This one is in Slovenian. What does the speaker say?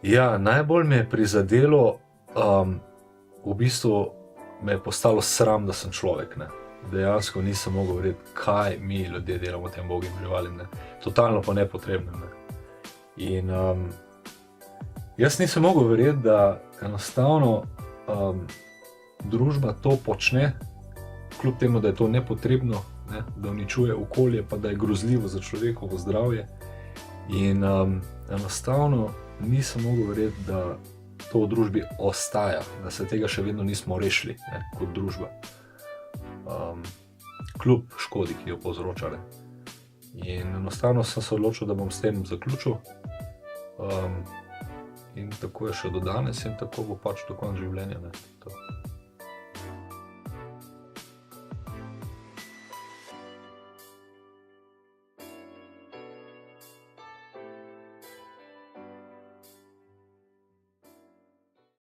Ja, najbolj me je prizadelo, v bistvu me je postalo sram, da sem človek, ne. Dejansko nisem mogel verjeti, kaj mi ljudje delamo tem ubogim živalim, ne. Totalno po nepotrebnem, ne. In, jaz nisem mogel verjeti, da enostavno, družba to počne, kljub temu, da je to nepotrebno, ne, da uničuje okolje, pa da je grozljivo za človekovo zdravje. In, enostavno nisem mogel verjeti, da to v družbi ostaja, da se tega še vedno nismo rešili, ne, kot družba. Kljub škodi, ki jo povzroča, ne. In enostavno sem se odločil, da bom s tem zaključil. In tako je še do danes in tako bo pač do konca življenja, ne. To.